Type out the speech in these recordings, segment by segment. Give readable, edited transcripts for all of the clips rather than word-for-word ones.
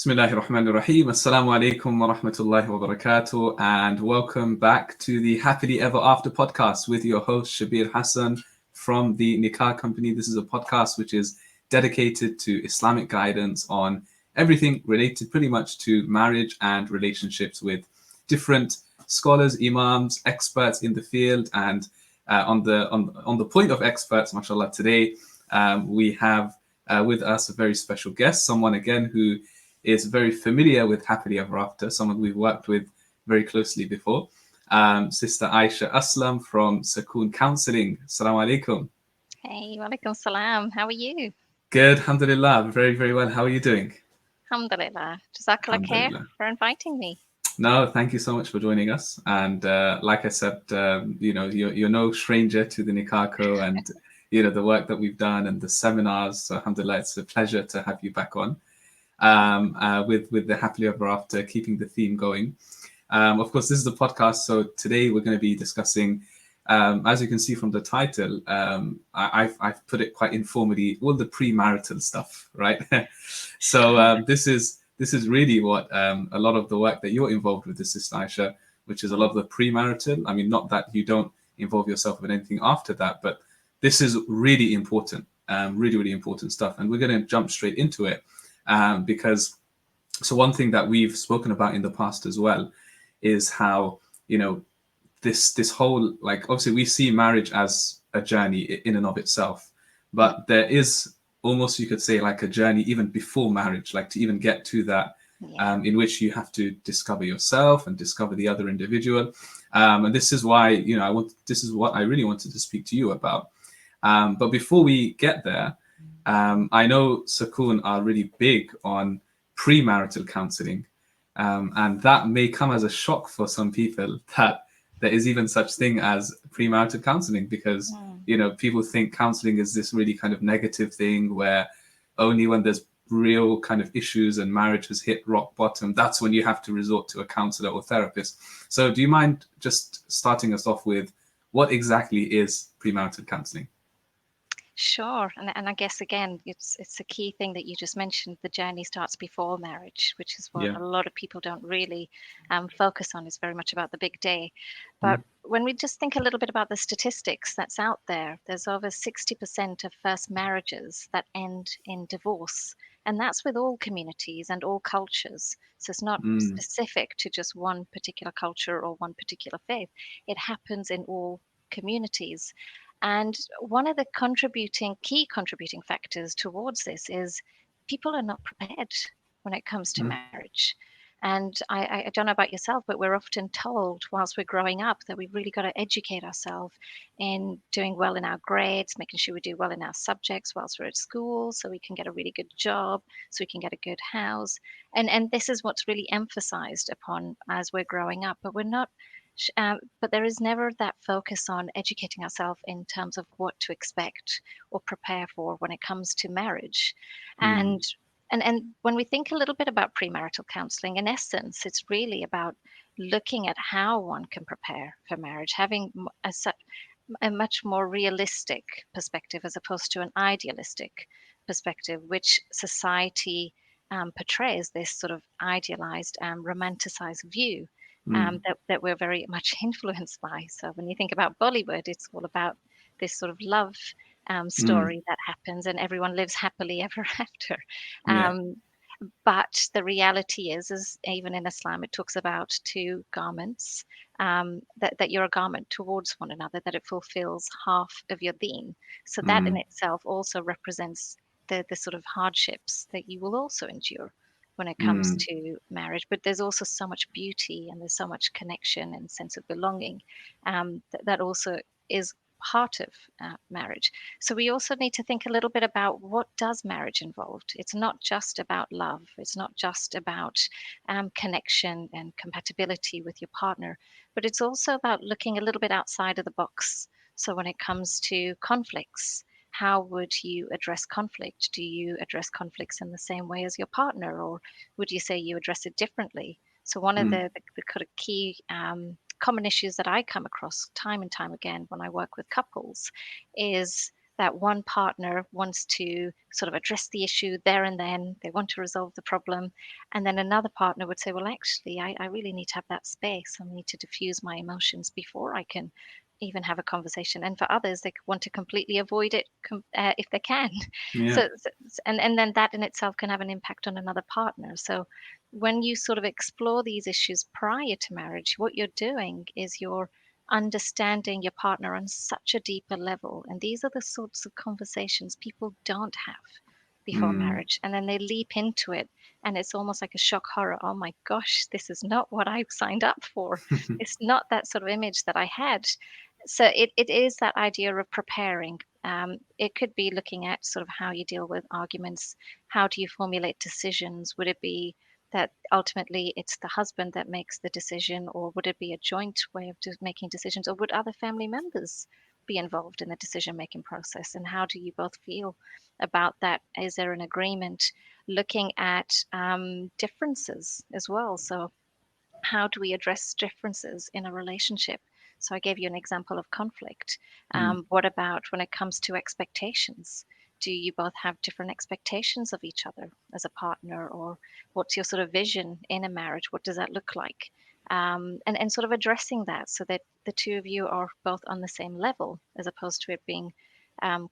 Bismillahir Rahmanir Rahim. Assalamu alaikum wa rahmatullahi wa barakatuh. And welcome back to the Happily Ever After podcast with your host, Shabir Hassan from the Nikah Company. This is a podcast which is dedicated to Islamic guidance on everything related pretty much to marriage and relationships with different scholars, imams, experts in the field. And on the point of experts, mashallah, today we have with us a very special guest, someone again who is very familiar with Happily Ever After, someone we've worked with very closely before. Sister Ayesha Aslam from Sakoon Counselling. Assalamu alaikum. Hey, walaikum salam. How are you? Good, alhamdulillah. Very, very well. How are you doing? Alhamdulillah. Jazakallah khair Alhamdulillah. for inviting me. No, thank you so much for joining us. And like I said, you're no stranger to the Nikah Co and the work that we've done and the seminars. So alhamdulillah, it's a pleasure to have you back on. With the Happily Ever After, keeping the theme going. Of course, this is the podcast, so today we're going to be discussing, as you can see from the title, I've put it quite informally, all the premarital stuff, right? So this is really what a lot of the work that you're involved with, Sister Aisha, which is a lot of the premarital. I mean, not that you don't involve yourself with anything after that, but this is really important, really, really important stuff. And we're going to jump straight into it. Because one thing that we've spoken about in the past as well is how this whole, like, obviously we see marriage as a journey in and of itself, but there is almost, you could say, like a journey even before marriage, like to even get to that, in which you have to discover yourself and discover the other individual, and this is why this is what I really wanted to speak to you about, but before we get there, I know Sakoon are really big on premarital counselling, and that may come as a shock for some people that there is even such thing as premarital counselling, because people think counselling is this really kind of negative thing where only when there's real kind of issues and marriage has hit rock bottom, that's when you have to resort to a counsellor or therapist. So do you mind just starting us off with what exactly is premarital counselling? Sure. And I guess, again, it's a key thing that you just mentioned. The journey starts before marriage, which is what Yeah. a lot of people don't really focus on. It's very much about the big day. But when we just think a little bit about the statistics that's out there, there's over 60% of first marriages that end in divorce. And that's with all communities and all cultures. So it's not specific to just one particular culture or one particular faith. It happens in all communities. And one of the key contributing factors towards this is people are not prepared when it comes to marriage. And I don't know about yourself, but we're often told whilst we're growing up that we've really got to educate ourselves in doing well in our grades, making sure we do well in our subjects whilst we're at school, so we can get a really good job, so we can get a good house. And this is what's really emphasized upon as we're growing up, but we're not. But there is never that focus on educating ourselves in terms of what to expect or prepare for when it comes to marriage. And when we think a little bit about premarital counseling, in essence, it's really about looking at how one can prepare for marriage, having a much more realistic perspective as opposed to an idealistic perspective, which society portrays this sort of idealized, romanticized view that we're very much influenced by. So when you think about Bollywood, it's all about this sort of love story that happens, and everyone lives happily ever after. But the reality is even in Islam, it talks about two garments, that you're a garment towards one another, that it fulfills half of your deen. So that in itself also represents the sort of hardships that you will also endure when it comes to marriage. But there's also so much beauty, and there's so much connection and sense of belonging, that also is part of marriage. So we also need to think a little bit about, what does marriage involve? It's not just about love. It's not just about connection and compatibility with your partner, but it's also about looking a little bit outside of the box. So when it comes to conflicts, how would you address conflict? Do you address conflicts in the same way as your partner, or would you say you address it differently? So one of the kind of key common issues that I come across time and time again when I work with couples is that one partner wants to sort of address the issue there and then, they want to resolve the problem. And then another partner would say, well, actually, I really need to have that space. I need to diffuse my emotions before I can even have a conversation. And for others, they want to completely avoid it if they can. Yeah. And then that in itself can have an impact on another partner. So when you sort of explore these issues prior to marriage, what you're doing is you're understanding your partner on such a deeper level. And these are the sorts of conversations people don't have before Mm. marriage. And then they leap into it, and it's almost like a shock horror. Oh my gosh, this is not what I signed up for. It's not that sort of image that I had. So it is that idea of preparing. It could be looking at sort of how you deal with arguments. How do you formulate decisions? Would it be that ultimately it's the husband that makes the decision, or would it be a joint way of making decisions, or would other family members be involved in the decision making process? And how do you both feel about that? Is there an agreement? Looking at differences as well. So how do we address differences in a relationship? So I gave you an example of conflict. Mm. What about when it comes to expectations? Do you both have different expectations of each other as a partner, or what's your sort of vision in a marriage? What does that look like? And sort of addressing that so that the two of you are both on the same level, as opposed to it being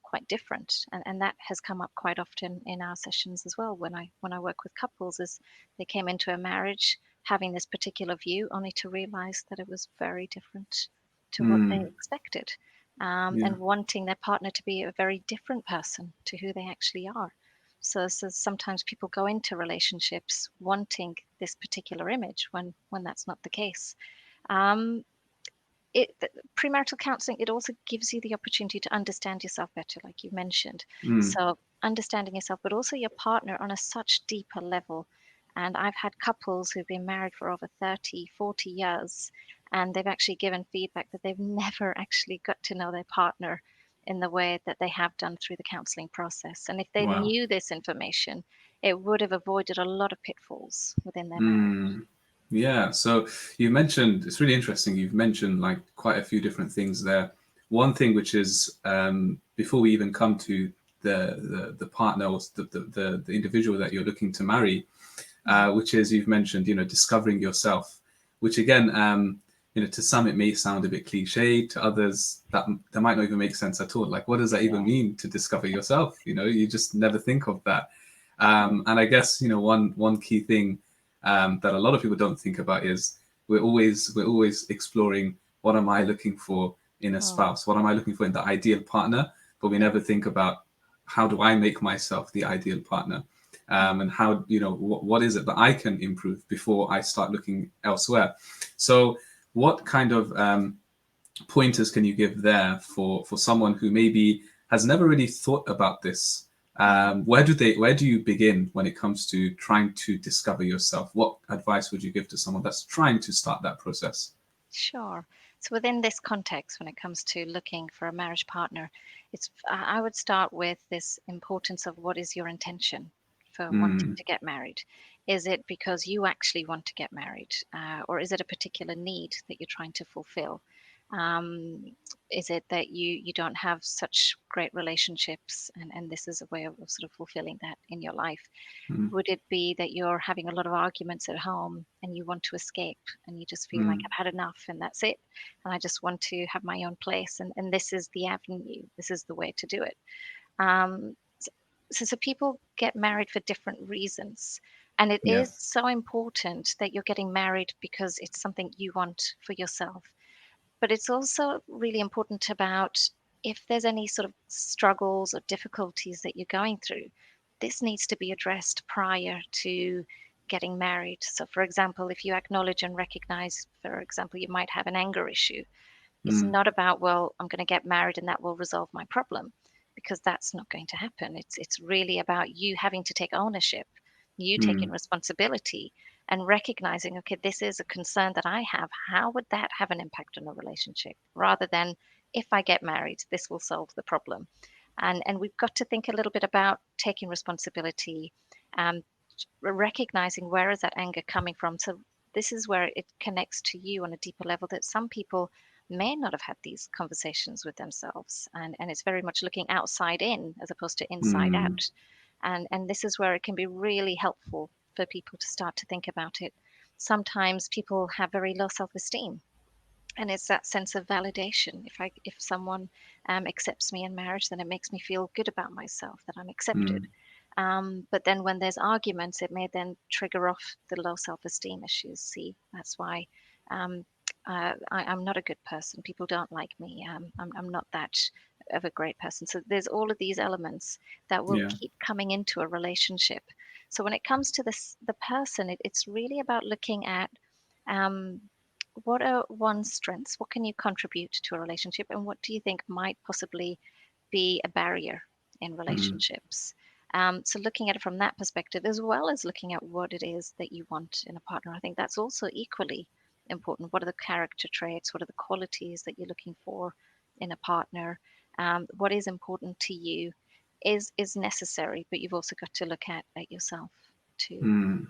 quite different. And that has come up quite often in our sessions as well. When I work with couples, is they came into a marriage having this particular view, only to realize that it was very different to what they Mm. expected, Yeah. and wanting their partner to be a very different person to who they actually are. So sometimes people go into relationships wanting this particular image when that's not the case. Um, Premarital counseling, it also gives you the opportunity to understand yourself better, like you mentioned. Mm. So understanding yourself, but also your partner on a such deeper level. And I've had couples who've been married for over 30, 40 years, and they've actually given feedback that they've never actually got to know their partner in the way that they have done through the counseling process. And if they Wow. knew this information, it would have avoided a lot of pitfalls within their marriage. Mm. Yeah. So you mentioned, it's really interesting. You've mentioned like quite a few different things there. One thing which is before we even come to the partner or the individual that you're looking to marry, Mm. which is you've mentioned, discovering yourself, which again, to some it may sound a bit cliche, to others that might not even make sense at all. Like, what does that even Yeah. mean to discover yourself? You just never think of that. And I guess one key thing that a lot of people don't think about is we're always exploring what am I looking for in a Mm. spouse, what am I looking for in the ideal partner, but we never think about how do I make myself the ideal partner, Mm. and how what is it that I can improve before I start looking elsewhere. So, what kind of pointers can you give there for someone who maybe has never really thought about this? Mm. Where do you begin when it comes to trying to discover yourself? What advice would you give to someone that's trying to start that process? Sure. So within this context, when it comes to looking for a marriage partner, I would start with this importance of what is your intention for wanting Mm. to get married. Is it because you actually want to get married, or is it a particular need that you're trying to fulfill? Um, is it that you don't have such great relationships, and this is a way of sort of fulfilling that in your life? Mm. Would it be that you're having a lot of arguments at home and you want to escape, and you just feel like Mm. I've had enough and that's it? And I just want to have my own place. And this is the avenue, this is the way to do it. Um, so people get married for different reasons. And it Yeah. is so important that you're getting married because it's something you want for yourself. But it's also really important about if there's any sort of struggles or difficulties that you're going through, this needs to be addressed prior to getting married. So, for example, if you acknowledge and recognize, for example, you might have an anger issue, it's Mm. not about, well, I'm going to get married and that will resolve my problem, because that's not going to happen. It's really about you having to take ownership, you taking Mm. responsibility, and recognizing, okay, this is a concern that I have. How would that have an impact on a relationship? Rather than, if I get married, this will solve the problem. And we've got to think a little bit about taking responsibility, um, recognizing where is that anger coming from. So this is where it connects to you on a deeper level, that some people may not have had these conversations with themselves, and it's very much looking outside in as opposed to inside Mm. out. And this is where it can be really helpful for people to start to think about it. Sometimes people have very low self-esteem, and it's that sense of validation. If someone accepts me in marriage, then it makes me feel good about myself, that I'm accepted. Mm. But then when there's arguments, it may then trigger off the low self-esteem issues. See, that's why um, I'm not a good person. People don't like me. I'm not that of a great person. So there's all of these elements that will Yeah. keep coming into a relationship. So when it comes to the person, it's really about looking at um, what are one's strengths? What can you contribute to a relationship? And what do you think might possibly be a barrier in Mm. relationships? So looking at it from that perspective, as well as looking at what it is that you want in a partner, I think that's also equally important. What are the character traits? What are the qualities that you're looking for in a partner? What is important to you is necessary, but you've also got to look at yourself too. Mm.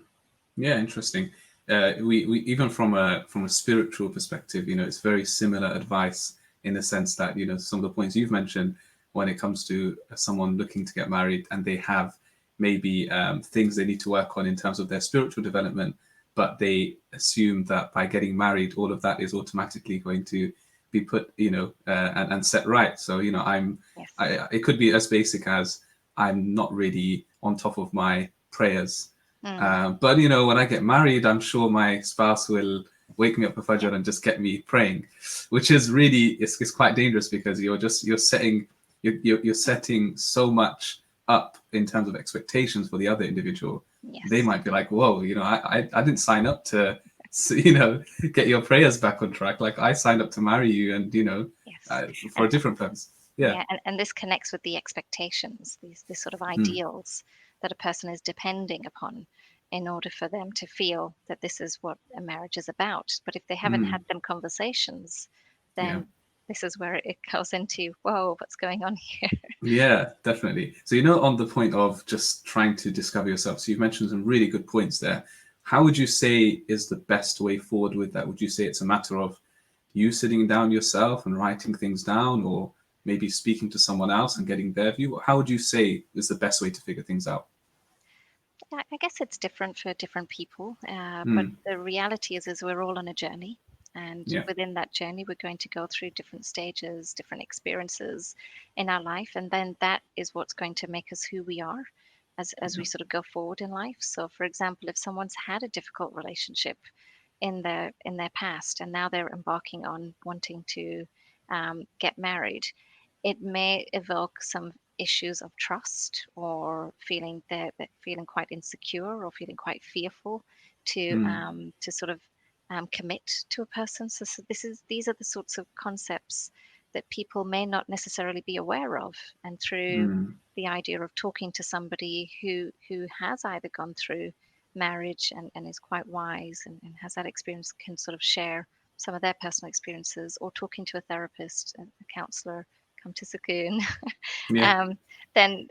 Yeah, interesting. We even from a spiritual perspective, it's very similar advice in the sense that some of the points you've mentioned when it comes to someone looking to get married and they have maybe things they need to work on in terms of their spiritual development, but they assume that by getting married, all of that is automatically going to be put, and set right. So Yes. it could be as basic as I'm not really on top of my prayers, Mm, but when I get married, I'm sure my spouse will wake me up for yeah. Fajr and just get me praying, which is really it's quite dangerous because you're setting so much up in terms of expectations for the other individual. They Yes. might be like, "Whoa, I didn't sign up to, get your prayers back on track. Like I signed up to marry you, and Yes. for a different purpose." Yeah. Yeah, and this connects with the expectations, these sort of Mm. ideals that a person is depending upon in order for them to feel that this is what a marriage is about. But if they haven't had Mm. them conversations, Yeah. then this is where it goes into, whoa, what's going on here? Yeah, definitely. So, on the point of just trying to discover yourself, so you've mentioned some really good points there. How would you say is the best way forward with that? Would you say it's a matter of you sitting down yourself and writing things down, or maybe speaking to someone else and getting their view? How would you say is the best way to figure things out? I guess it's different for different people, but Mm. the reality is we're all on a journey, and Yeah. within that journey, we're going to go through different stages, different experiences in our life, and then that is what's going to make us who we are as Yeah. we sort of go forward in life. So, for example, if someone's had a difficult relationship in their past, and now they're embarking on wanting to get married, it may evoke some issues of trust or feeling that feeling quite insecure or feeling quite fearful Mm. to sort of commit to a person. So these are the sorts of concepts that people may not necessarily be aware of, and through Mm. the idea of talking to somebody who has either gone through marriage and is quite wise and has that experience, can sort of share some of their personal experiences, or talking to a therapist, a counselor, come to Sakoon, Yeah. um, then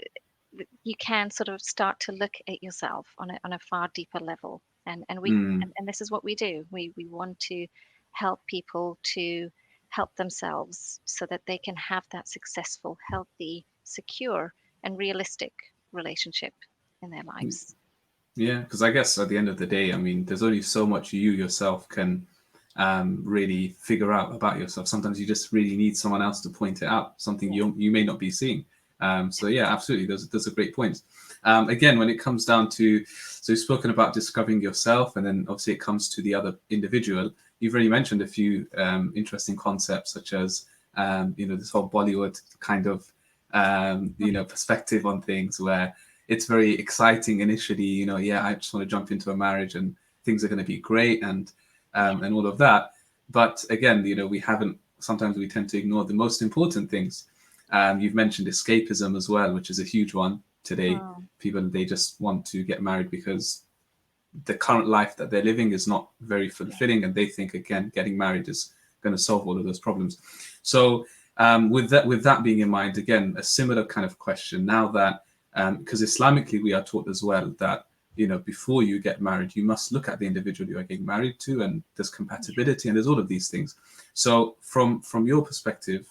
you can sort of start to look at yourself on a far deeper level. Mm. And this is what we do. We want to help people to help themselves so that they can have that successful, healthy, secure, and realistic relationship in their lives. Yeah, because I guess at the end of the day, I mean, there's only so much you yourself can really figure out about yourself. Sometimes you just really need someone else to point it out, something Yes. you may not be seeing. So yeah, absolutely, those are great points. Again, when it comes down to, so you've spoken about discovering yourself, and then obviously it comes to the other individual. You've already mentioned a few interesting concepts, such as this whole Bollywood kind of perspective on things, where it's very exciting initially. Yeah, I just want to jump into a marriage and things are going to be great, Yeah. and all of that. But again, we haven't. Sometimes we tend to ignore the most important things. You've mentioned escapism as well, which is a huge one today. Mm, People, they just want to get married because the current life that they're living is not very yeah. fulfilling, and they think again getting married is going to solve all of those problems. So with that being in mind, again, a similar kind of question now that because Islamically we are taught as well that before you get married, you must look at the individual you are getting married to, and there's compatibility and there's all of these things. So from your perspective,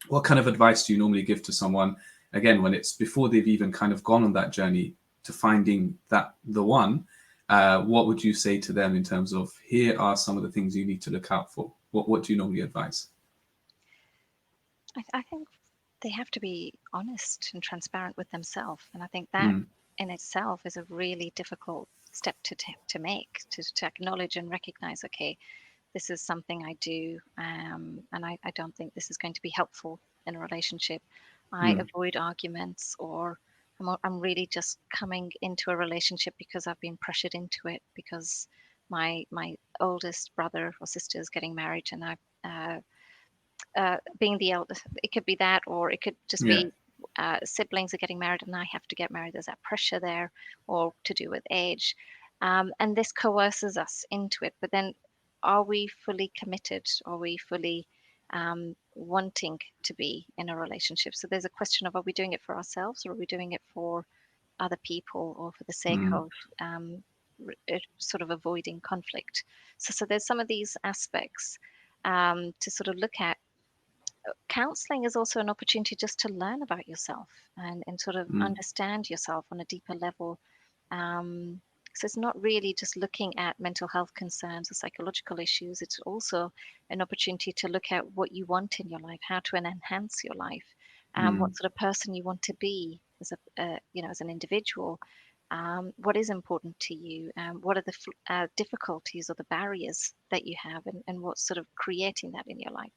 what kind of advice do you normally give to someone, again, when it's before they've even kind of gone on that journey to finding that the one? What would you say to them in terms of, here are some of the things you need to look out for? What do you normally advise? I think they have to be honest and transparent with themselves, and I think that Mm, in itself is a really difficult step to make, to acknowledge and recognize, okay, this is something I do, and I don't think this is going to be helpful in a relationship. I mm, avoid arguments, or I'm really just coming into a relationship because I've been pressured into it, because my oldest brother or sister is getting married, and being the eldest, it could be that, or it could just yeah. be siblings are getting married and I have to get married. There's that pressure there, or to do with age. And this coerces us into it. But then, are we fully committed? Are we fully wanting to be in a relationship? So there's a question of, are we doing it for ourselves, or are we doing it for other people, or for the sake Mm, of sort of avoiding conflict? So there's some of these aspects to sort of look at. Counseling is also an opportunity just to learn about yourself, and sort of mm, understand yourself on a deeper level. Um, so it's not really just looking at mental health concerns or psychological issues. It's also an opportunity to look at what you want in your life, how to enhance your life, mm, what sort of person you want to be as as an individual. What is important to you? What are the difficulties or the barriers that you have, and what's sort of creating that in your life?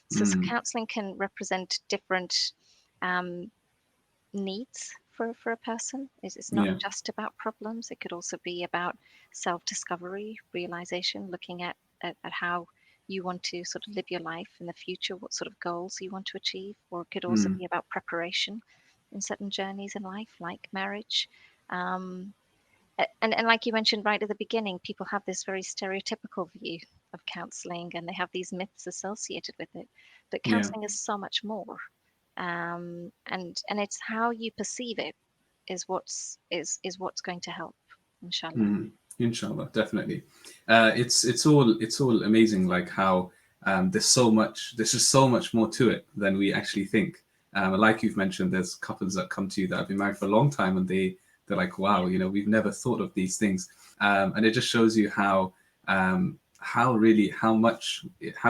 So mm, counseling can represent different um, needs for a person. It's not yeah. just about problems. It could also be about self-discovery, realization, looking at how you want to sort of live your life in the future, what sort of goals you want to achieve, or it could also Mm, be about preparation in certain journeys in life, like marriage. Um, and like you mentioned right at the beginning, people have this very stereotypical view of counseling, and they have these myths associated with it. But yeah. counseling is so much more, and it's how you perceive it is what's going to help, inshallah. Mm, inshallah, definitely. It's all amazing, like how there's just so much more to it than we actually think. Like you've mentioned, there's couples that come to you that have been married for a long time, and they're like, wow, we've never thought of these things, and it just shows you how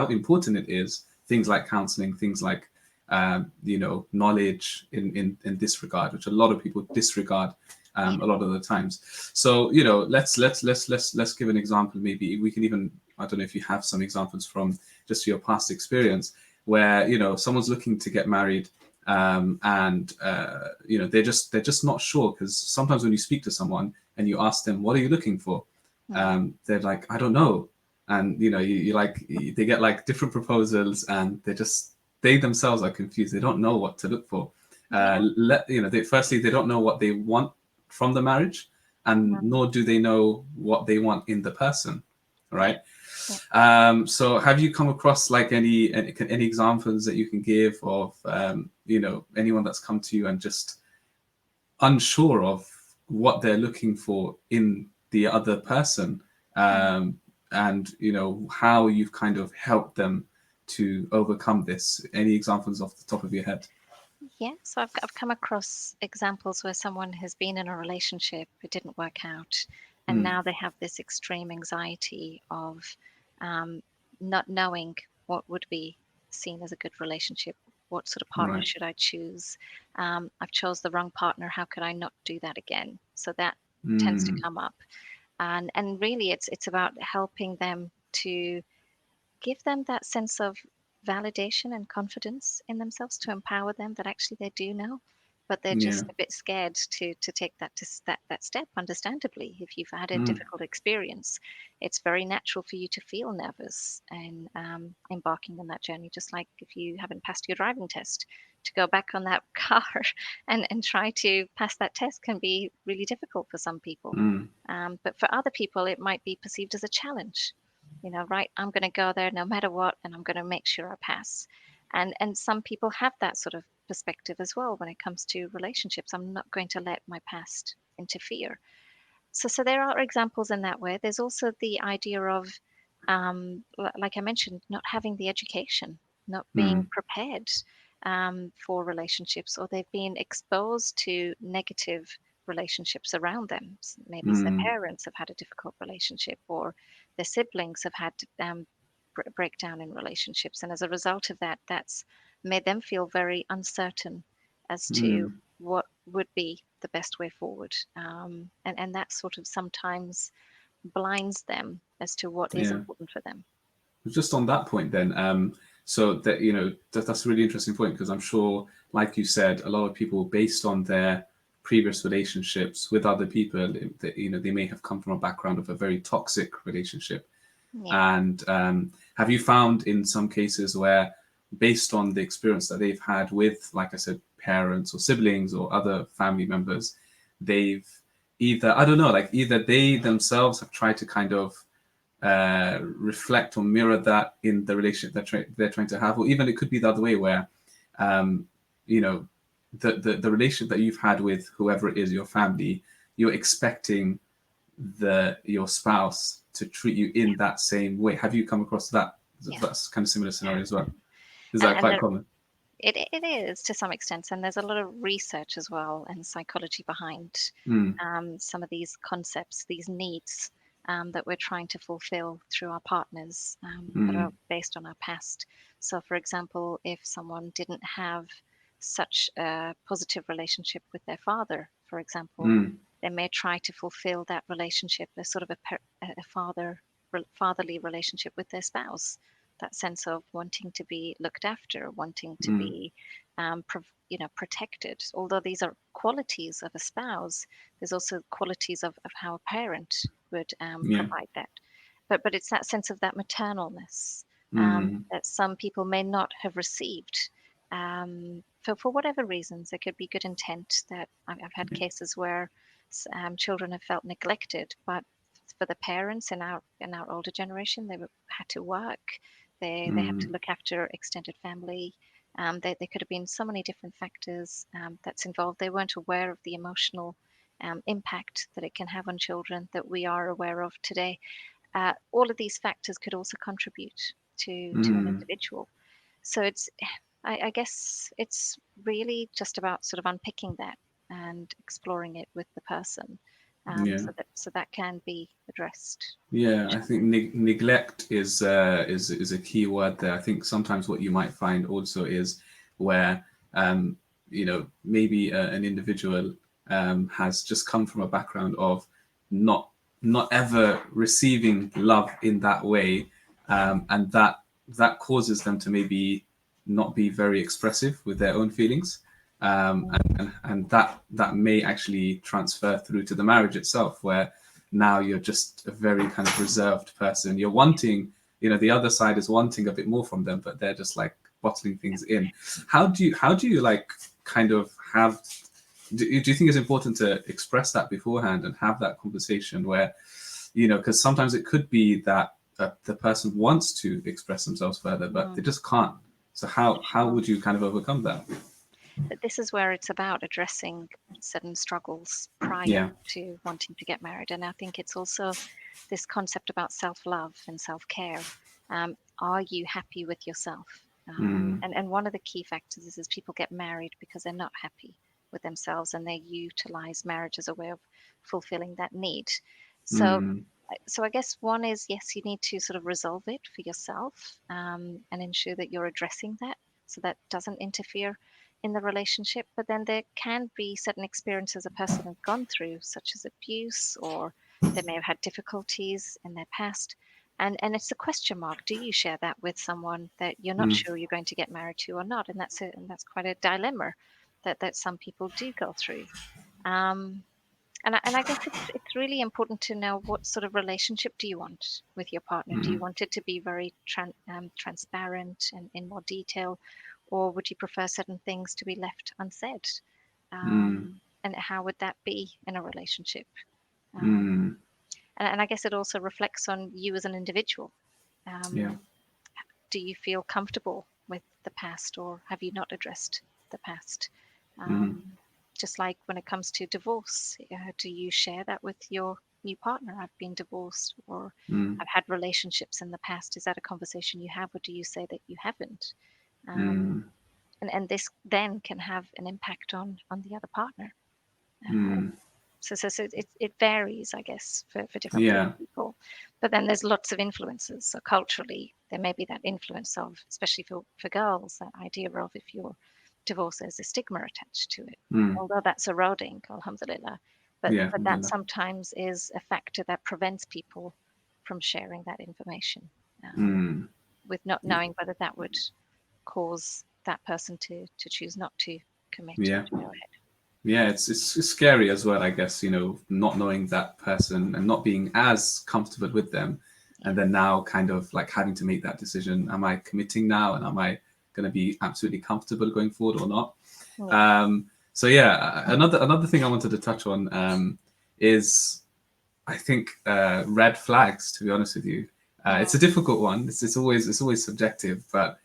important it is. Things like counselling, things like knowledge in this regard, which a lot of people disregard Yeah. a lot of the times. So let's give an example. Maybe we can even, I don't know if you have some examples from just your past experience where someone's looking to get married, and they're just not sure, because sometimes when you speak to someone and you ask them, what are you looking for, Mm. they're like, I don't know. And you like, they get like different proposals, and they themselves are confused. They don't know what to look for. Yeah. Firstly, they don't know what they want from the marriage, and Mm. nor do they know what they want in the person, Yeah. right? Yeah. So have you come across like any examples that you can give of anyone that's come to you and just unsure of what they're looking for in the other person, Mm. and how you've kind of helped them to overcome this? Any examples off the top of your head? Yeah, so I've come across examples where someone has been in a relationship, it didn't work out, and Mm, now they have this extreme anxiety of um, not knowing what would be seen as a good relationship. What sort of partner right. should I choose? I've chose the wrong partner. How could I not do that again? So that tends to Mm, come up, and really, it's about helping them to give them that sense of validation and confidence in themselves, to empower them that actually they do know, but they're yeah. just a bit scared to take that step. Understandably, if you've had a Mm, difficult experience, it's very natural for you to feel nervous and embarking on that journey, just like if you haven't passed your driving test, to go back on that car and try to pass that test can be really difficult for some people, mm, but for other people it might be perceived as a challenge. Right, I'm going to go there no matter what, and I'm going to make sure I pass. And some people have that sort of perspective as well when it comes to relationships. I'm not going to let my past interfere. So there are examples in that way. There's also the idea of, like I mentioned, not having the education, not being Mm, prepared for relationships, or they've been exposed to negative relationships around them. Maybe their mm, parents have had a difficult relationship, or their siblings have had breakdown in relationships, and as a result of that, that's made them feel very uncertain as to mm, what would be the best way forward. And that sort of sometimes blinds them as to what is yeah. important for them. Just on that point, then, so that that's a really interesting point because I'm sure, like you said, a lot of people, based on their previous relationships with other people, that they may have come from a background of a very toxic relationship. Yeah. And have you found in some cases where, based on the experience that they've had with, like I said, parents or siblings or other family members, they've either, I don't know, like either they themselves have tried to kind of reflect or mirror that in the relationship they're trying to have, or even it could be the other way where, um, you know, the relationship that you've had with whoever it is, your family, you're expecting your spouse to treat you in that same way. Have you come across that? Yeah. That's kind of similar scenario as well. Is And, that and quite there, common? it is to some extent, and there's a lot of research as well and psychology behind Mm, some of these concepts, these needs that we're trying to fulfill through our partners that are mm, based on our past. So, for example, if someone didn't have such a positive relationship with their father, for example, mm, they may try to fulfill that relationship as sort of a fatherly relationship with their spouse. That sense of wanting to be looked after, wanting to mm, be, protected. Although these are qualities of a spouse, there's also qualities of how a parent would yeah. provide that. But it's that sense of that maternalness Mm, that some people may not have received. For whatever reasons, there could be good intent. That I've had yeah. cases where children have felt neglected, but for the parents in our older generation, had to work. They had to Mm, look after extended family. There could have been so many different factors that's involved. They weren't aware of the emotional impact that it can have on children that we are aware of today. All of these factors could also contribute to an mm, individual. So I guess it's really just about sort of unpicking that and exploring it with the person, yeah. so that can be addressed. Yeah, I think neglect is a key word there. I think sometimes what you might find also is where maybe an individual has just come from a background of not not ever receiving love in that way, and that causes them to maybe not be very expressive with their own feelings, and that may actually transfer through to the marriage itself, where now you're just a very kind of reserved person. You're wanting, the other side is wanting a bit more from them, but they're just like bottling things in. How do you like kind of have? Do you think it's important to express that beforehand and have that conversation where, because sometimes it could be that the person wants to express themselves further, but they Mm, just can't. So how sure. would you kind of overcome that? But this is where it's about addressing certain struggles prior Yeah. to wanting to get married. And I think it's also this concept about self-love and self-care. Are you happy with yourself? Mm, And one of the key factors is people get married because they're not happy with themselves, and they utilize marriage as a way of fulfilling that need. So mm, so I guess one is, yes, you need to sort of resolve it for yourself, and ensure that you're addressing that so that doesn't interfere in the relationship. But then there can be certain experiences a person has gone through, such as abuse, or they may have had difficulties in their past. And it's a question mark. Do you share that with someone that you're not mm, sure you're going to get married to or not? And that's quite a dilemma that some people do go through. Um, and I guess it's really important to know what sort of relationship do you want with your partner. Do you mm, want it to be very transparent and in more detail, or would you prefer certain things to be left unsaid? mm, And how would that be in a relationship? Um, mm. and I guess it also reflects on you as an individual. Yeah. Um, do you feel comfortable with the past, or have you not addressed the past? Mm, Um, just like when it comes to divorce, do you share that with your new partner, I've been divorced, or Mm, I've had relationships in the past. Is that a conversation you have, or do you say that you haven't? mm, And this then can have an impact on the other partner. Uh, mm. so it varies, I guess, for different Yeah. people. But then there's lots of influences. So culturally, there may be that influence of, especially for girls, that idea of if you're divorced, there's a stigma attached to it. Mm, Although that's eroding, alhamdulillah. yeah. But that Alhamdulillah. sometimes is a factor that prevents people from sharing that information, Mm, with not knowing whether that would cause that person to choose not to commit or yeah. to go ahead. Yeah, it's scary as well, I guess, not knowing that person and not being as comfortable with them, Yeah. and then now kind of like having to make that decision. Am I committing now, and am I going to be absolutely comfortable going forward or not? Yeah. So yeah, another thing I wanted to touch on is I think red flags. To be honest with you, it's a difficult one. It's always subjective, but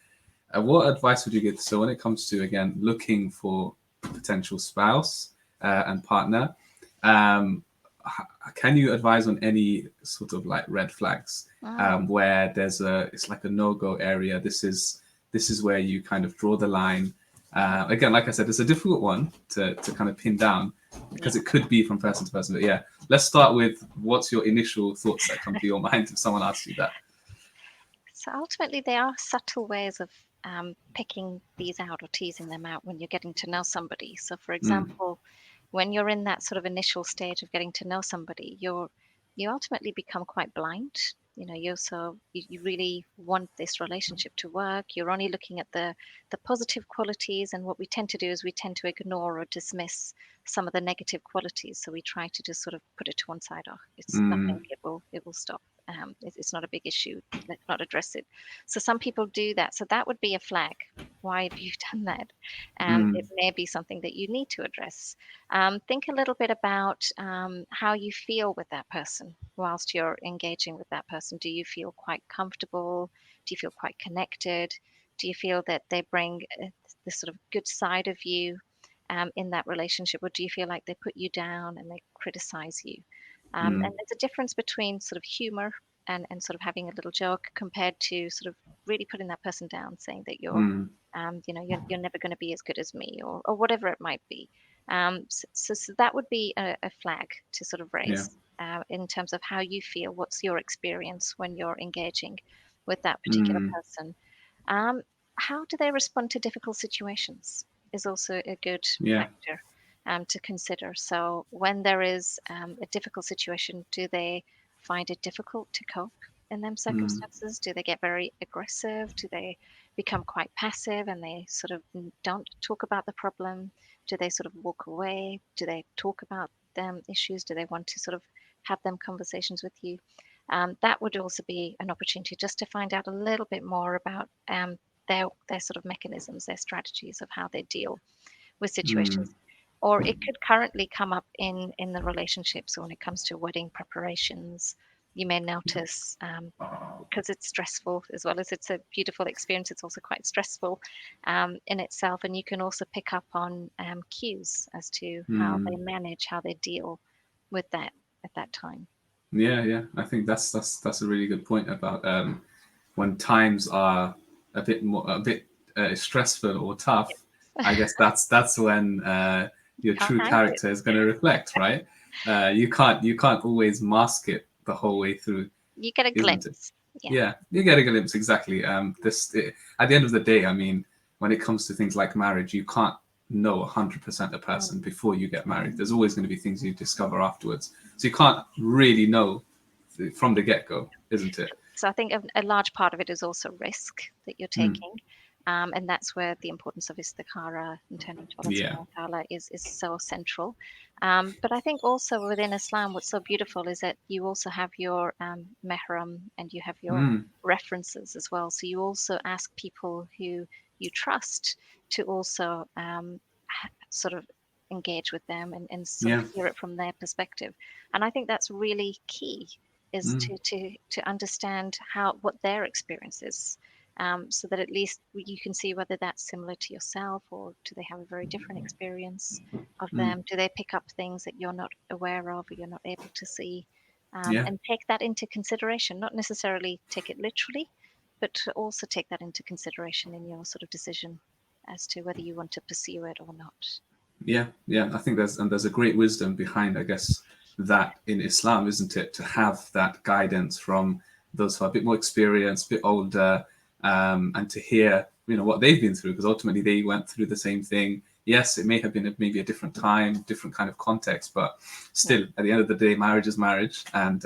what advice would you give? So when it comes to again looking for a potential spouse and partner, um, can you advise on any sort of like red flags Mm. where it's like a no-go area? This is where you kind of draw the line. Again, like I said, it's a difficult one to kind of pin down because Yeah. it could be from person to person. But yeah, let's start with what's your initial thoughts that come to your mind if someone asks you that. So ultimately, there are subtle ways of picking these out or teasing them out when you're getting to know somebody. So, for Mm, example, when you're in that sort of initial stage of getting to know somebody, you ultimately become quite blind. You really want this relationship to work. You're only looking at the positive qualities, and what we tend to do is we tend to ignore or dismiss some of the negative qualities. So we try to just sort of put it to one side. Oh, it's nothing. mm, It will stop. It's not a big issue. Let's not address it. So some people do that. So that would be a flag. Why have you done that? mm, It may be something that you need to address. Think a little bit about how you feel with that person whilst you're engaging with that person. Do you feel quite comfortable? Do you feel quite connected? Do you feel that they bring this sort of good side of you in that relationship, or do you feel like they put you down and they criticize you? And mm, there's a difference between sort of humor and sort of having a little joke compared to sort of really putting that person down, saying that mm. you're never going to be as good as me, or whatever it might be. So that would be a flag to sort of Yeah. raise in terms of how you feel. What's your experience when you're engaging with that particular Mm, person? Um, how do they respond to difficult situations is also a good yeah. factor to consider. So when there is a difficult situation, do they find it difficult to cope in them Mm, circumstances? Do they get very aggressive? Do they become quite passive and they sort of don't talk about the problem? Do they sort of walk away? Do they talk about them issues? Do they want to sort of have them conversations with you? That would also be an opportunity just to find out a little bit more about their sort of mechanisms, their strategies of how they deal with mm, situations. Or it could currently come up in the relationship. So when it comes to wedding preparations, you may notice because it's stressful as well as it's a beautiful experience. It's also quite stressful in itself, and you can also pick up on cues as to how they mm. manage, how they deal with that at that time. Yeah, yeah. I think that's a really good point about when times are a bit stressful or tough. I guess that's when your Can't true hide it. character is going to reflect, right? You can't always mask it the whole way through, You get a isn't it? glimpse. Yeah. Yeah, you get a glimpse exactly. At the end of the day, I mean, when it comes to things like marriage, you can't know 100% a person Mm. before you get married. There's always going to be things you discover afterwards, so you can't really know from the get-go, isn't it? So I think a large part of it is also risk that you're Mm, taking. And that's where the importance of istikhara and turning to Allah yeah. subhanahu wa ta'ala is so central. But I think also within Islam, what's so beautiful is that you also have your mehram and you have your Mm, references as well. So you also ask people who you trust to also sort of engage with them and sort of yeah. hear it from their perspective. And I think that's really key is Mm, to understand how what their experience is, so that at least you can see whether that's similar to yourself or do they have a very different experience of mm, them. Do they pick up things that you're not aware of or you're not able to see? Yeah. and take that into consideration, not necessarily take it literally, but to also take that into consideration in your sort of decision as to whether you want to pursue it or not. Yeah, yeah. I think there's a great wisdom behind, I guess, that in Islam, isn't it, to have that guidance from those who are a bit more experienced, a bit older, and to hear, what they've been through, because ultimately they went through the same thing. Yes, it may have been maybe a different time, different kind of context, but Yeah. still, at the end of the day, marriage is marriage, and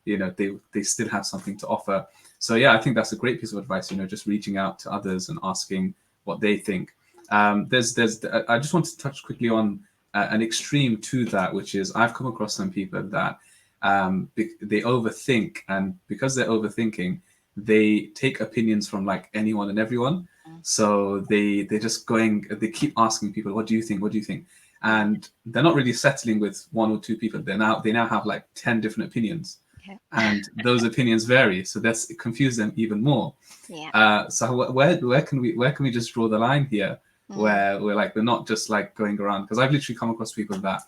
they still have something to offer. So yeah, I think that's a great piece of advice. Just reaching out to others and asking what they think. I just want to touch quickly on an extreme to that, which is I've come across some people that they overthink, and because they're overthinking, they take opinions from like anyone and everyone. Mm. So they're just they keep asking people, what do you think? What do you think? Yeah. And they're not really settling with one or two people. They now have like 10 different opinions, Yeah. and those opinions vary. So that's it confuses them even more. Yeah. So where can we just draw the line here, Mm. where we're not just like going around? Because I've literally come across people that,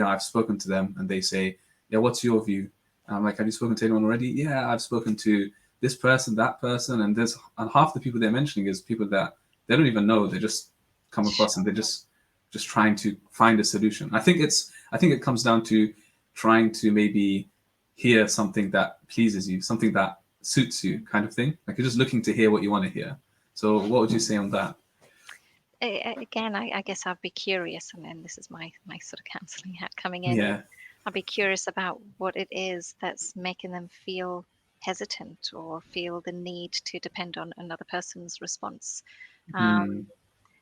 I've spoken to them and they say, yeah, what's your view? And I'm like, have you spoken to anyone already? Yeah, I've spoken to this person, that person, and half the people they're mentioning is people that they don't even know. They just come across and they're Sure. just trying to find a solution. I think it comes down to trying to maybe hear something that pleases you, something that suits you, kind of thing. Like you're just looking to hear what you want to hear. So what would you say on that? Again, I guess I'd be curious, and then this is my sort of counselling hat coming in. Yeah. I'd be curious about what it is that's making them feel hesitant or feel the need to depend on another person's response. Um, Mm,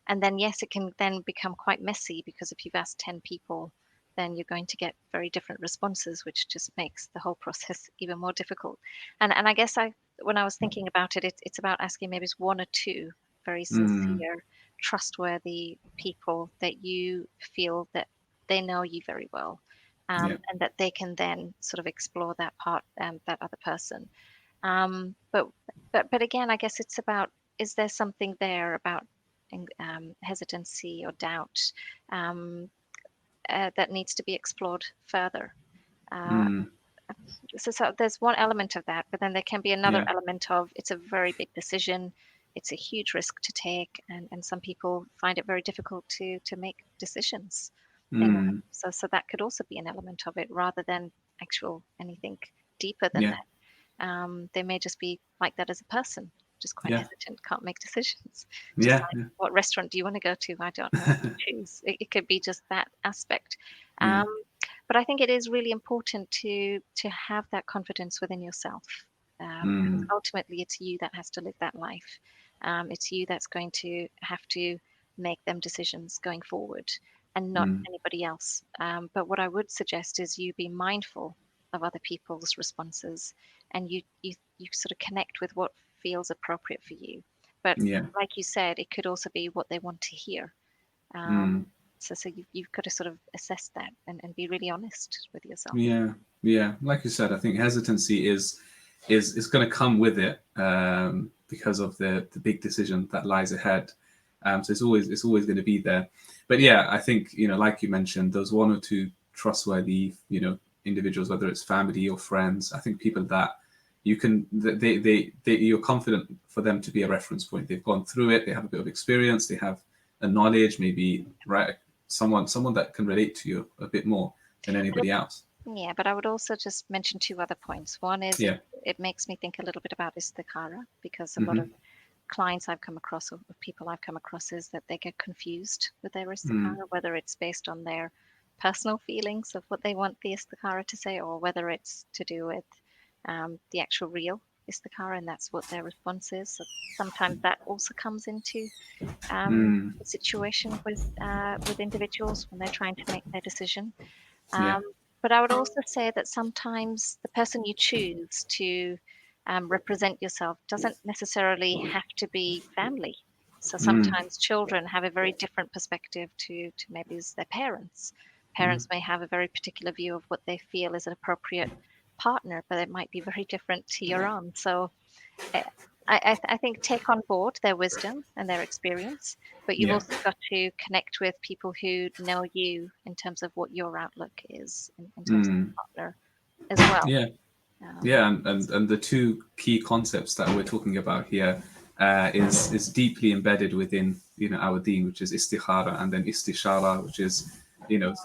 and then, yes, it can then become quite messy because if you've asked 10 people, then you're going to get very different responses, which just makes the whole process even more difficult. And I guess when I was thinking about it, it's about asking maybe it's one or two very mm, sincere, trustworthy people that you feel that they know you very well, yeah. and that they can then sort of explore that part, that other person. Um, but but again, I guess it's about, is there something there about hesitancy or doubt, um, that needs to be explored further? Uh, Mm, so there's one element of that, but then there can be another yeah. element of it's a very big decision, it's a huge risk to take, and some people find it very difficult to make decisions in life. Mm, So that could also be an element of it, rather than actual anything deeper than yeah. that. They may just be like that as a person, just quite Yeah. hesitant, can't make decisions. Just Yeah. like, Yeah. what restaurant do you want to go to? I don't know what to choose. It could be just that aspect. Yeah. Um, but I think it is really important to have that confidence within yourself, because Mm, ultimately it's you that has to live that life. It's you that's going to have to make them decisions going forward, and not mm, anybody else. But what I would suggest is you be mindful of other people's responses, and you sort of connect with what feels appropriate for you. But yeah. like you said, it could also be what they want to hear. Mm, So you've got to sort of assess that, and be really honest with yourself. yeah. Yeah. Like you said, I think hesitancy is going to come with it, because of the big decision that lies ahead. So it's always going to be there. But yeah, I think, like you mentioned, those one or two trustworthy, individuals, whether it's family or friends, I think people that you can you're confident for them to be a reference point. They've gone through it, they have a bit of experience, they have a knowledge, maybe, right, someone that can relate to you a bit more than anybody else. Yeah, but I would also just mention two other points. One is Yeah. it makes me think a little bit about istikhara, because a lot of Hmm. clients I've come across, or people I've come across, is that they get confused with their Mm, istikhara, whether it's based on their personal feelings of what they want the istikhara to say, or whether it's to do with the actual real istikhara, and that's what their response is. So sometimes that also comes into mm, the situation with individuals when they're trying to make their decision. yeah. Um, but I would also say that sometimes the person you choose to represent yourself doesn't necessarily have to be family. So Mm, sometimes children have a very different perspective to maybe as their parents. mm, Parents may have a very particular view of what they feel is an appropriate partner, but it might be very different to your own. So eh, I think take on board their wisdom and their experience, but you've yeah. also got to connect with people who know you in terms of what your outlook is in terms of Mm, partner. as well. Yeah. Um, Yeah, and the two key concepts that we're talking about here is deeply embedded within our deen, which is istikhara, and then istishara, which is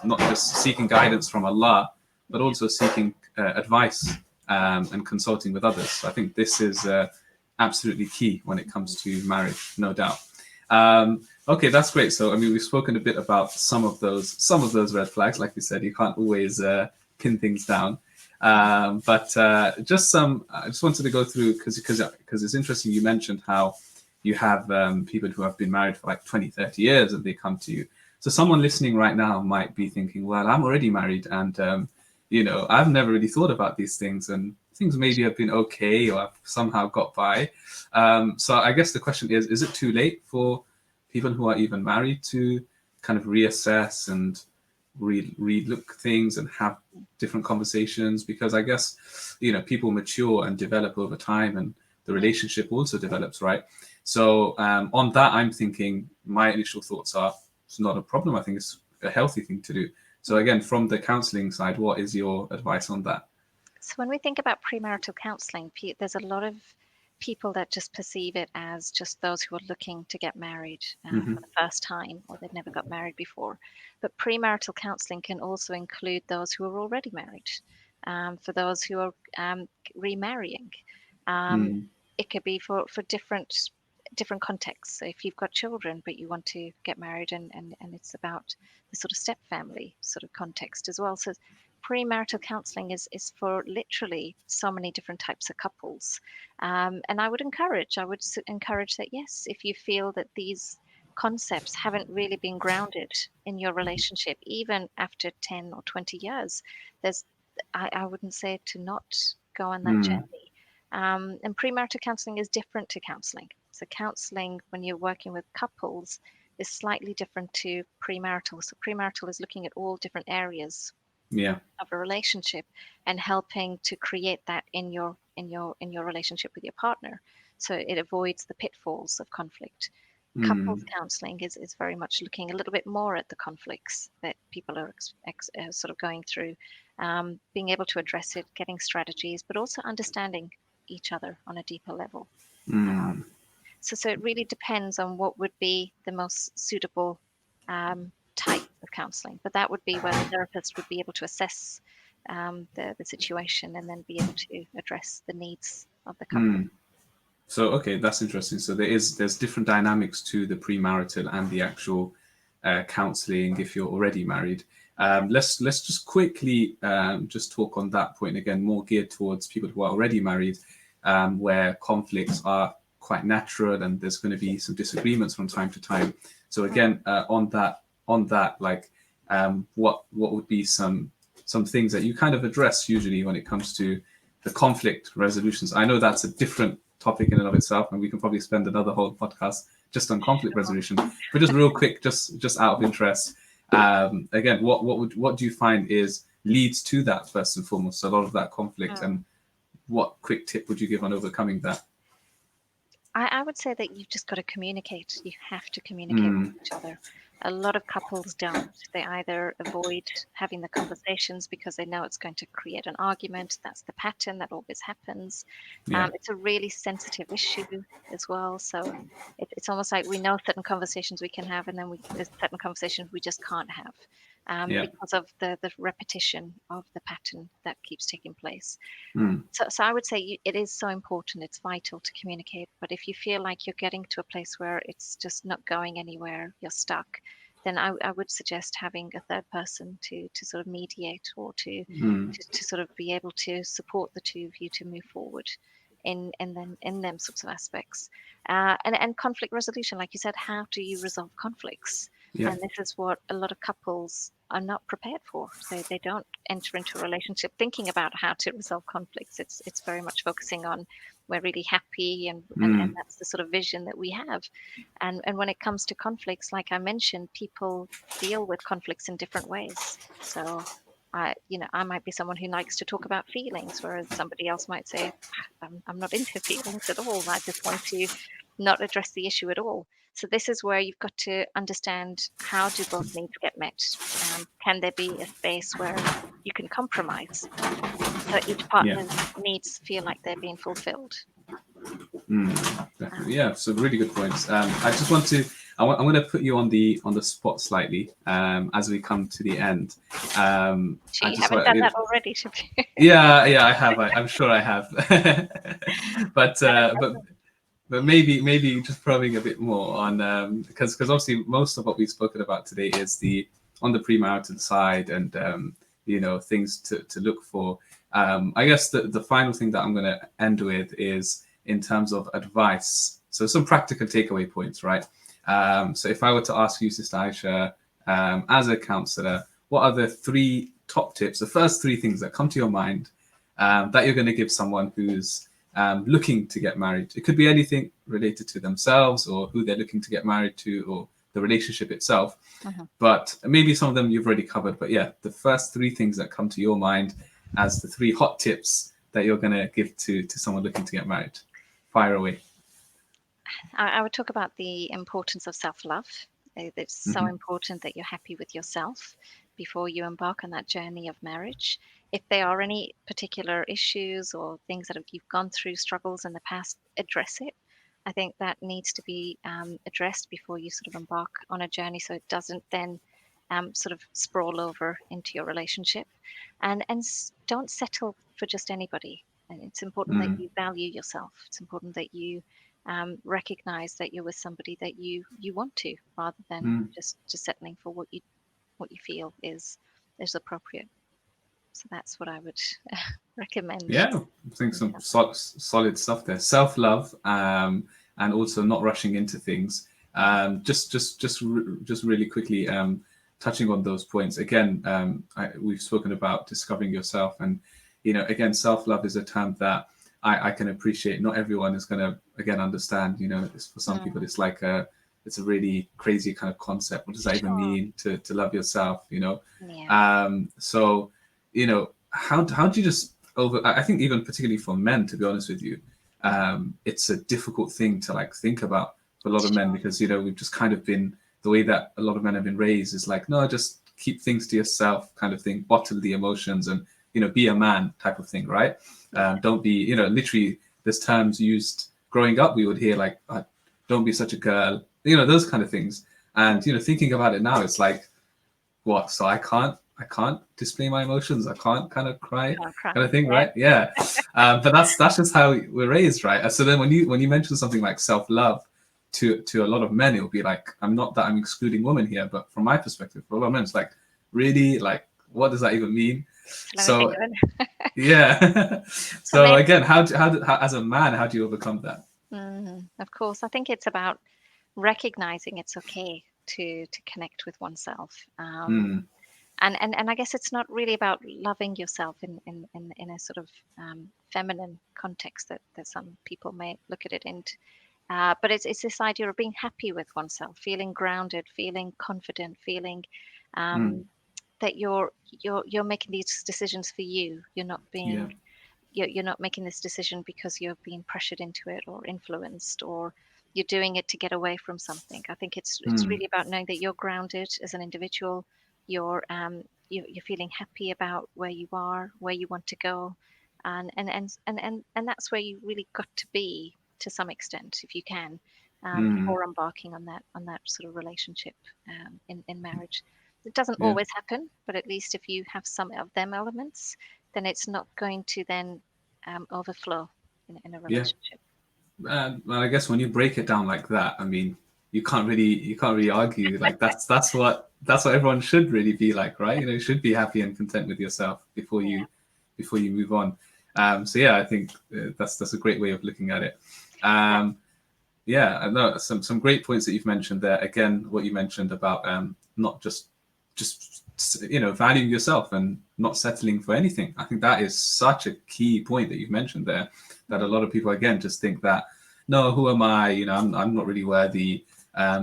not just seeking guidance from Allah, but also seeking advice and consulting with others. So I think this is absolutely key when it comes to marriage, no doubt. Okay, that's great. So I mean, we've spoken a bit about some of those red flags. Like we said, you can't always pin things down. But just some, I just wanted to go through because it's interesting. You mentioned how you have people who have been married for like 20, 30 years and they come to you. So someone listening right now might be thinking, well, I'm already married and, I've never really thought about these things and things maybe have been okay or I've somehow got by. So I guess the question is it too late for people who are even married to kind of reassess and relook things and have different conversations? Because I guess people mature and develop over time and the relationship also develops, right? So on that, I'm thinking my initial thoughts are it's not a problem. I think it's a healthy thing to do. So again, from the counselling side, what is your advice on that? So when we think about premarital counseling, there's a lot of people that just perceive it as just those who are looking to get married Hmm. for the first time or they've never got married before. But premarital counseling can also include those who are already married, for those who are remarrying. Um, Mm. it could be for different contexts. So if you've got children but you want to get married and it's about the sort of step family sort of context as well. So premarital counseling is for literally so many different types of couples. And I would encourage that, yes, if you feel that these concepts haven't really been grounded in your relationship, even after 10 or 20 years, there's I wouldn't say to not go on that Mm. journey. And premarital counseling is different to counseling. So counseling, when you're working with couples, is slightly different to premarital. So premarital is looking at all different areas Yeah. of a relationship and helping to create that in your relationship with your partner, so it avoids the pitfalls of conflict. Couples Mm. counseling is very much looking a little bit more at the conflicts that people are sort of going through, being able to address it, getting strategies, but also understanding each other on a deeper level. Mm. So it really depends on what would be the most suitable type of counselling. But that would be where the therapist would be able to assess the situation and then be able to address the needs of the couple. Mm. So okay, that's interesting. So there's different dynamics to the premarital and the actual counselling if you're already married. Let's just quickly just talk on that point again, more geared towards people who are already married, where conflicts are quite natural and there's going to be some disagreements from time to time. So again, on that, like, what would be some things that you kind of address usually when it comes to the conflict resolutions? I know that's a different topic in and of itself, and we can probably spend another whole podcast just on conflict resolution. But just real quick, just out of interest, again, what do you find is leads to that first and foremost, a lot of that conflict, Mm. and what quick tip would you give on overcoming that? I would say that you've just got to communicate. You have to communicate with Mm. each other. A lot of couples don't. They either avoid having the conversations because they know it's going to create an argument. That's the pattern that always happens. Yeah. It's a really sensitive issue as well. So it's almost like we know certain conversations we can have, and then there's certain conversations we just can't have, Yeah. because of the repetition of the pattern that keeps taking place. Mm. So I would say it is so important. It's vital to communicate. But if you feel like you're getting to a place where it's just not going anywhere, you're stuck, then I would suggest having a third person to sort of mediate or Mm. to sort of be able to support the two of you to move forward in them sorts of aspects. And conflict resolution, like you said, how do you resolve conflicts? Yeah. And this is what a lot of couples are not prepared for. They don't enter into a relationship thinking about how to resolve conflicts. It's very much focusing on we're really happy and Mm. that's the sort of vision that we have. And when it comes to conflicts, like I mentioned, people deal with conflicts in different ways. So I might be someone who likes to talk about feelings, whereas somebody else might say, I'm not into feelings at all. I just want to not address the issue at all. So this is where you've got to understand, how do both needs get met? Can there be a space where you can compromise? so each Yeah. partner's needs feel like they're being fulfilled. Definitely. Yeah. So really good points. I just want to. I'm going to put you on the spot slightly as we come to the end. I Gee, you just haven't want. done that already, should you? Yeah, I have. I'm sure I have. but No, uh, but but maybe just probing a bit more on because obviously most of what we've spoken about today is the on the premarital side and things to look for. I guess the final thing that I'm going to end with is in terms of advice. So some practical takeaway points, right? So if I were to ask you, Sister Aisha, as a counselor, what are the three top tips, the first three things that come to your mind that you're going to give someone who's looking to get married? It could be anything related to themselves or who they're looking to get married to or the relationship itself. But maybe some of them you've already covered. But yeah, the first three things that come to your mind as the three hot tips that you're going to give to someone looking to get married. Fire away. I would talk about the importance of self-love. It's so important that you're happy with yourself before you embark on that journey of marriage. If there are any particular issues or things that you've gone through, struggles in the past, address it. I think that needs to be addressed before you sort of embark on a journey, so it doesn't then sort of sprawl over into your relationship. And don't settle for just anybody. And it's important that you value yourself. It's important that you recognize that you're with somebody that you want to, rather than just settling for what you feel is appropriate. So that's what I would recommend. Yeah, I think some solid stuff there. Self-love, and also not rushing into things. Just really quickly, touching on those points again. We've spoken about discovering yourself, and again, self-love is a term that I can appreciate. Not everyone is going to again understand. For some people, it's like it's a really crazy kind of concept. What does that even Sure. mean to love yourself? Yeah. So how do you just over? I think even particularly for men, to be honest with you, it's a difficult thing to like think about for a lot of men Sure. because we've just kind of been the way that a lot of men have been raised is like, no, just keep things to yourself, kind of thing, bottle the emotions, and be a man type of thing, right? Yeah. Don't be, literally, there's terms used growing up we would hear like, don't be such a girl, those kind of things. And thinking about it now, it's like, what? So I can't display my emotions. I can't kind of cry, Can't cry. kind of thing, Yeah. right? Yeah. But that's just how we're raised, right? So then when you mention something like self love to a lot of men, it'll be like, I'm excluding women here, but from my perspective, for a lot of men, it's like, really, like, what does that even mean? So let me think So of it. yeah. So So maybe, again, how as a man, how do you overcome that? of course, I think it's about recognizing it's okay to connect with oneself. And I guess it's not really about loving yourself in a sort of feminine context that some people may look at it in. But it's this idea of being happy with oneself, feeling grounded, feeling confident, feeling Mm, um, that you're making these decisions for you. yeah. You're not making this decision because you're being pressured into it or influenced, or you're doing it to get away from something. I think it's Mm, really about knowing that you're grounded as an individual. You're feeling happy about where you are, where you want to go, and that's where you really got to be to some extent, if you can, mm, before embarking on that sort of relationship in marriage. It doesn't yeah. always happen, but at least if you have some of them elements, then it's not going to then overflow in a Yeah. relationship. Well, I guess when you break it down like that, I mean, you can't really argue. Like that's what everyone should really be like, right? You should be happy and content with yourself before you move on. So yeah, I think that's a great way of looking at it. Yeah, Um, yeah, I know some great points that you've mentioned there. Again, what you mentioned about not just valuing yourself and not settling for anything. I think that is such a key point that you've mentioned there. That a lot of people again just think that, no, who am I? I'm not really worthy.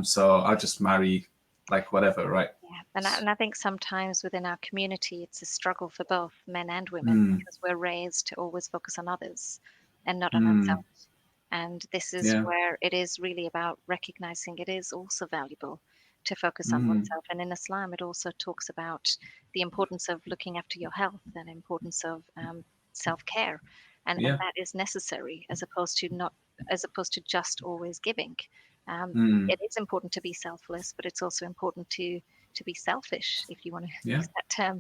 So I'll just marry like whatever, right? yeah. And I think sometimes within our community, it's a struggle for both men and women, Mm, because we're raised to always focus on others and not on mm, ourselves. And this is yeah. where it is really about recognizing it is also valuable to focus on Mm, oneself. And in Islam, it also talks about the importance of looking after your health and importance of self-care, and Yeah. that is necessary, as opposed to just always giving. Mm. It is important to be selfless, but it's also important to be selfish, if you want to Yeah. use that term,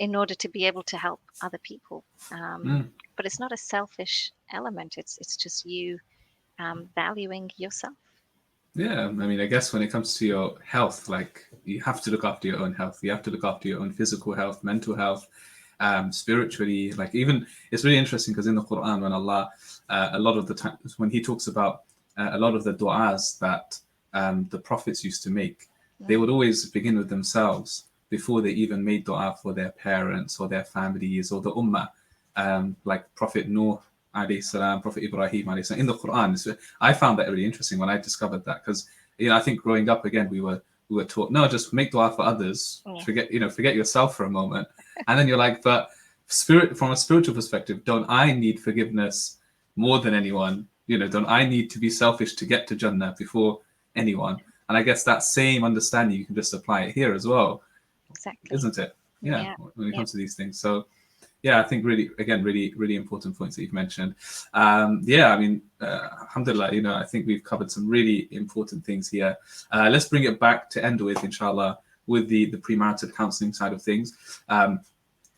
in order to be able to help other people. Mm. But it's not a selfish element. It's just you valuing yourself. Yeah, I mean, I guess when it comes to your health, like you have to look after your own health. You have to look after your own physical health, mental health, spiritually. Like even it's really interesting because in the Quran, when Allah, a lot of the times when He talks about a lot of the du'as that the prophets used to make, they would always begin with themselves before they even made du'a for their parents or their families or the ummah. Like Prophet Noor alayhi salam, Prophet Ibrahim alayhi salam, in the Quran. So I found that really interesting when I discovered that because I think growing up again we were taught no, just make dua for others, Yeah, forget yourself for a moment, and then you're like, but from a spiritual perspective, don't I need forgiveness more than anyone? Don't I need to be selfish to get to Jannah before anyone? And I guess that same understanding you can just apply it here as well, exactly. isn't it? Yeah, Yeah, when it yeah, comes to these things. So yeah, I think really important points that you've mentioned. Yeah, I mean, alhamdulillah, I think we've covered some really important things here. Let's bring it back to end with, inshallah, with the premarital counselling side of things.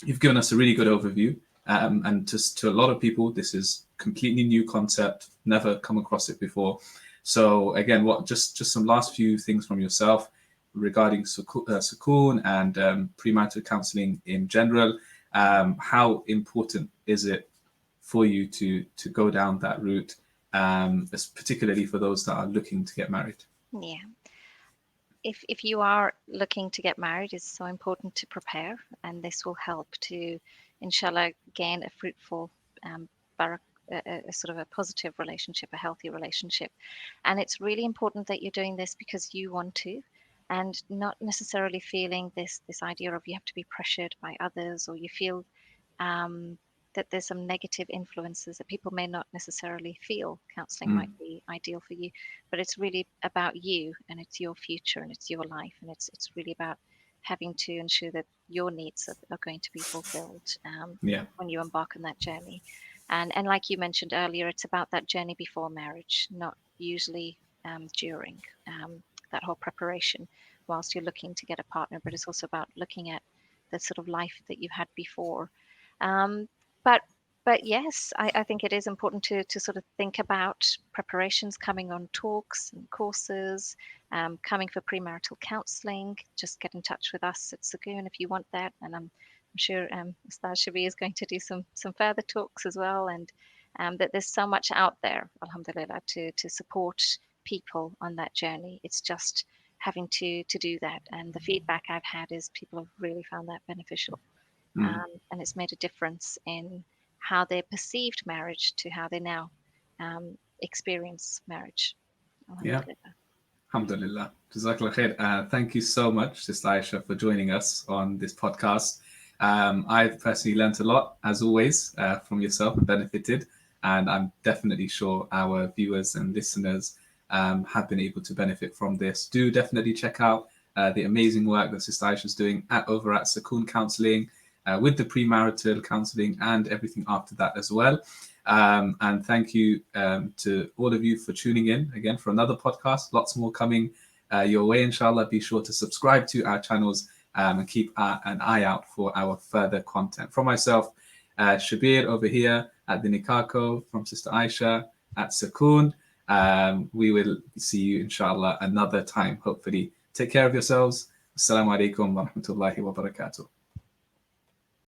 You've given us a really good overview, and just to a lot of people, this is completely new concept, never come across it before. So again, just some last few things from yourself regarding Sakoon and premarital counselling in general. How important is it for you to go down that route, particularly for those that are looking to get married? yeah. If you are looking to get married, it's so important to prepare, and this will help to, inshallah, gain a fruitful, barak, a sort of a positive relationship, a healthy relationship. And it's really important that you're doing this because you want to, and not necessarily feeling this idea of you have to be pressured by others, or you feel um, that there's some negative influences that people may not necessarily feel. Counseling might Mm, be ideal for you, but it's really about you, and it's your future, and it's your life, and it's really about having to ensure that your needs are going to be fulfilled yeah. when you embark on that journey. And like you mentioned earlier, it's about that journey before marriage, not usually during that whole preparation whilst you're looking to get a partner, but it's also about looking at the sort of life that you had before. Um, but but yes, I think it is important to sort of think about preparations, coming on talks and courses, coming for premarital counselling. Just get in touch with us at Sakoon if you want that, and I'm sure Ustaz Shabi is going to do some further talks as well, and that there's so much out there, alhamdulillah, to support people on that journey. It's just having to do that, and the feedback I've had is people have really found that beneficial, Mm, and it's made a difference in how they perceived marriage to how they now experience marriage. yeah. Alhamdulillah. Alhamdulillah. Jazakallah khair. Thank you so much, Sister Ayesha, for joining us on this podcast. I've personally learnt a lot, as always, from yourself and benefited. And I'm definitely sure our viewers and listeners have been able to benefit from this. Do definitely check out the amazing work that Sister Ayesha is doing over at Sakoon Counselling, with the premarital counselling and everything after that as well. And thank you to all of you for tuning in again for another podcast. Lots more coming your way, inshallah. Be sure to subscribe to our channels and keep an eye out for our further content. From myself, Shabir over here at the Nikah Co, from Sister Ayesha at Sakoon. We will see you, inshallah, another time, hopefully. Take care of yourselves. Assalamu alaikum wa rahmatullahi wa barakatuh.